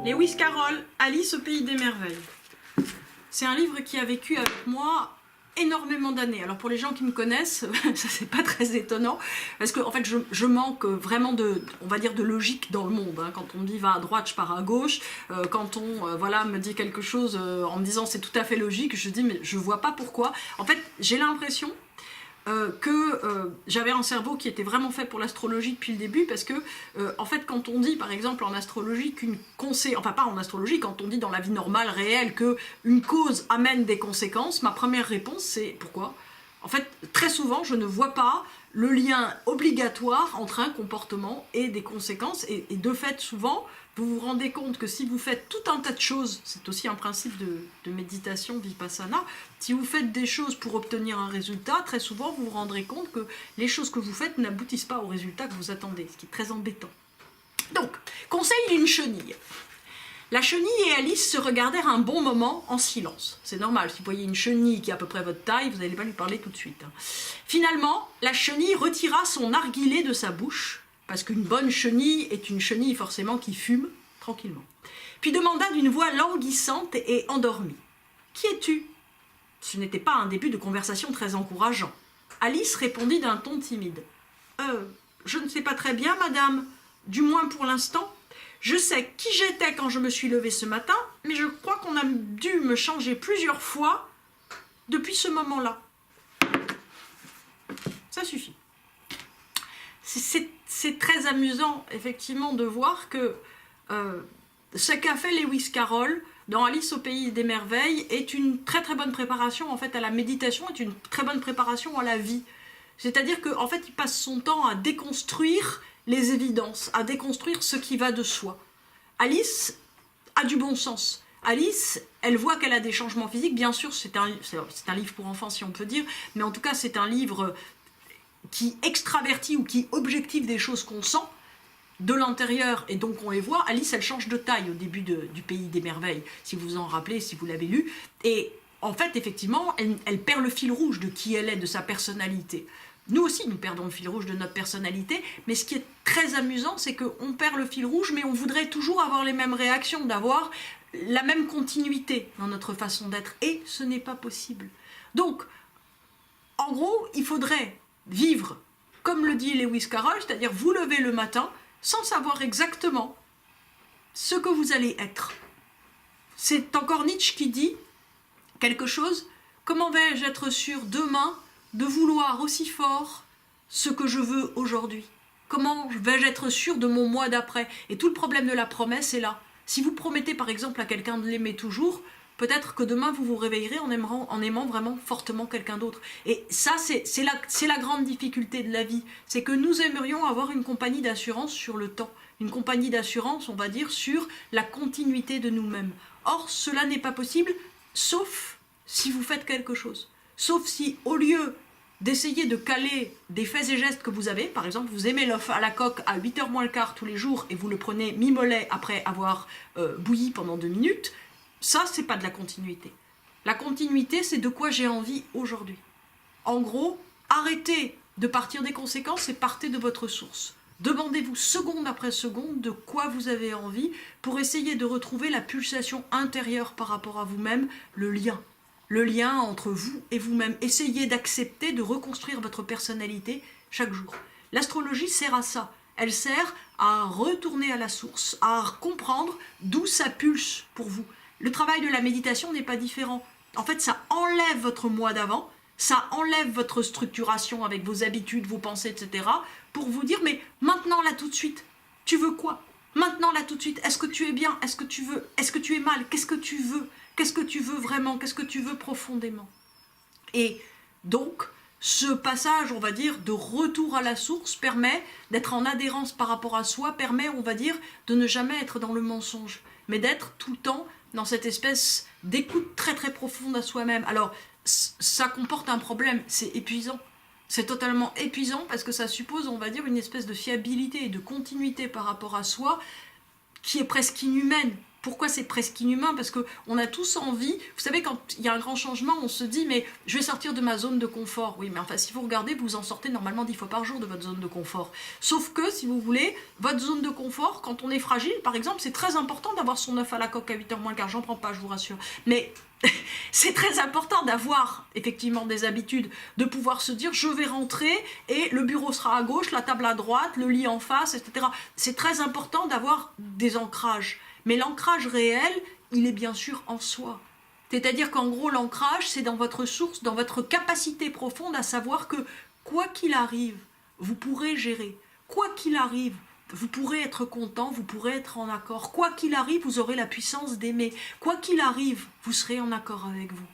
Lewis Carroll, Alice au pays des merveilles. C'est un livre qui a vécu avec moi énormément d'années. Alors pour les gens qui me connaissent, ça c'est pas très étonnant, parce que en fait je manque vraiment de, on va dire, de logique dans le monde. Hein. Quand on me dit va à droite, je pars à gauche. Quand on voilà, me dit quelque chose en me disant c'est tout à fait logique, je dis mais je vois pas pourquoi. En fait j'ai l'impression que j'avais un cerveau qui était vraiment fait pour l'astrologie depuis le début, parce que en fait quand on dit par exemple en astrologie qu'une conséquence, enfin pas en astrologie, quand on dit dans la vie normale, réelle, qu'une cause amène des conséquences, ma première réponse c'est pourquoi ? En fait très souvent je ne vois pas le lien obligatoire entre un comportement et des conséquences, et de fait souvent vous vous rendez compte que si vous faites tout un tas de choses, c'est aussi un principe de méditation vipassana, si vous faites des choses pour obtenir un résultat, très souvent vous vous rendrez compte que les choses que vous faites n'aboutissent pas au résultat que vous attendez, ce qui est très embêtant. Donc, conseil d'une chenille. La chenille et Alice se regardèrent un bon moment en silence. C'est normal, si vous voyez une chenille qui est à peu près votre taille, vous n'allez pas lui parler tout de suite. Finalement, la chenille retira son narguilé de sa bouche, parce qu'une bonne chenille est une chenille forcément qui fume tranquillement. Puis demanda d'une voix languissante et endormie. « Qui es-tu » Ce n'était pas un début de conversation très encourageant. Alice répondit d'un ton timide. « Je ne sais pas très bien, madame, du moins pour l'instant. Je sais qui j'étais quand je me suis levée ce matin, mais je crois qu'on a dû me changer plusieurs fois depuis ce moment-là. » Ça suffit. C'est très amusant, effectivement, de voir que ce qu'a fait Lewis Carroll dans Alice au pays des merveilles est une très très bonne préparation en fait à la méditation, est une très bonne préparation à la vie. C'est-à-dire qu'en fait, il passe son temps à déconstruire les évidences, à déconstruire ce qui va de soi. Alice a du bon sens. Alice, elle voit qu'elle a des changements physiques. Bien sûr, c'est un livre pour enfants, si on peut dire, mais en tout cas, c'est un livre qui extravertit ou qui objective des choses qu'on sent de l'intérieur, et donc on les voit. Alice, elle change de taille au début du pays des merveilles, si vous vous en rappelez, si vous l'avez lu, et en fait, effectivement, elle perd le fil rouge de qui elle est, de sa personnalité. Nous aussi, nous perdons le fil rouge de notre personnalité, mais ce qui est très amusant, c'est qu'on perd le fil rouge, mais on voudrait toujours avoir les mêmes réactions, d'avoir la même continuité dans notre façon d'être, et ce n'est pas possible. Donc, en gros, il faudrait vivre, comme le dit Lewis Carroll, c'est-à-dire vous lever le matin sans savoir exactement ce que vous allez être. C'est encore Nietzsche qui dit quelque chose, comment vais-je être sûr demain de vouloir aussi fort ce que je veux aujourd'hui? Comment vais-je être sûr de mon moi d'après? Et tout le problème de la promesse est là. Si vous promettez par exemple à quelqu'un de l'aimer toujours, peut-être que demain vous vous réveillerez en aimant vraiment fortement quelqu'un d'autre. Et ça, c'est la grande difficulté de la vie. C'est que nous aimerions avoir une compagnie d'assurance sur le temps. Une compagnie d'assurance, on va dire, sur la continuité de nous-mêmes. Or, cela n'est pas possible, sauf si vous faites quelque chose. Sauf si, au lieu d'essayer de caler des faits et gestes que vous avez, par exemple, vous aimez l'œuf à la coque à 8h moins le quart tous les jours et vous le prenez mi-mollet après avoir bouilli pendant 2 minutes, ça, c'est pas de la continuité. La continuité, c'est de quoi j'ai envie aujourd'hui. En gros, arrêtez de partir des conséquences et partez de votre source. Demandez-vous seconde après seconde de quoi vous avez envie pour essayer de retrouver la pulsation intérieure par rapport à vous-même, le lien. Le lien entre vous et vous-même. Essayez d'accepter de reconstruire votre personnalité chaque jour. L'astrologie sert à ça. Elle sert à retourner à la source, à comprendre d'où ça pulse pour vous. Le travail de la méditation n'est pas différent. En fait, ça enlève votre moi d'avant, ça enlève votre structuration avec vos habitudes, vos pensées, etc. pour vous dire, mais maintenant, là, tout de suite, tu veux quoi? Maintenant, là, tout de suite, est-ce que tu es bien? Est-ce que tu veux? Est-ce que tu es mal? Qu'est-ce que tu veux? Qu'est-ce que tu veux vraiment? Qu'est-ce que tu veux profondément? Et donc, ce passage, on va dire, de retour à la source permet d'être en adhérence par rapport à soi, permet, on va dire, de ne jamais être dans le mensonge, mais d'être tout le temps dans cette espèce d'écoute très très profonde à soi-même. Alors, ça comporte un problème, c'est épuisant. C'est totalement épuisant parce que ça suppose, on va dire, une espèce de fiabilité et de continuité par rapport à soi qui est presque inhumaine. Pourquoi c'est presque inhumain? Parce qu'on a tous envie, vous savez, quand il y a un grand changement, on se dit, mais je vais sortir de ma zone de confort. Oui, mais enfin, si vous regardez, vous en sortez normalement 10 fois par jour de votre zone de confort. Sauf que, si vous voulez, votre zone de confort, quand on est fragile, par exemple, c'est très important d'avoir son œuf à la coque à 8h moins le quart, j'en prends pas, je vous rassure. Mais c'est très important d'avoir effectivement des habitudes, de pouvoir se dire je vais rentrer et le bureau sera à gauche, la table à droite, le lit en face, etc. C'est très important d'avoir des ancrages. Mais l'ancrage réel, il est bien sûr en soi. C'est-à-dire qu'en gros, l'ancrage, c'est dans votre source, dans votre capacité profonde à savoir que quoi qu'il arrive, vous pourrez gérer. Quoi qu'il arrive, vous pourrez être content, vous pourrez être en accord. Quoi qu'il arrive, vous aurez la puissance d'aimer. Quoi qu'il arrive, vous serez en accord avec vous.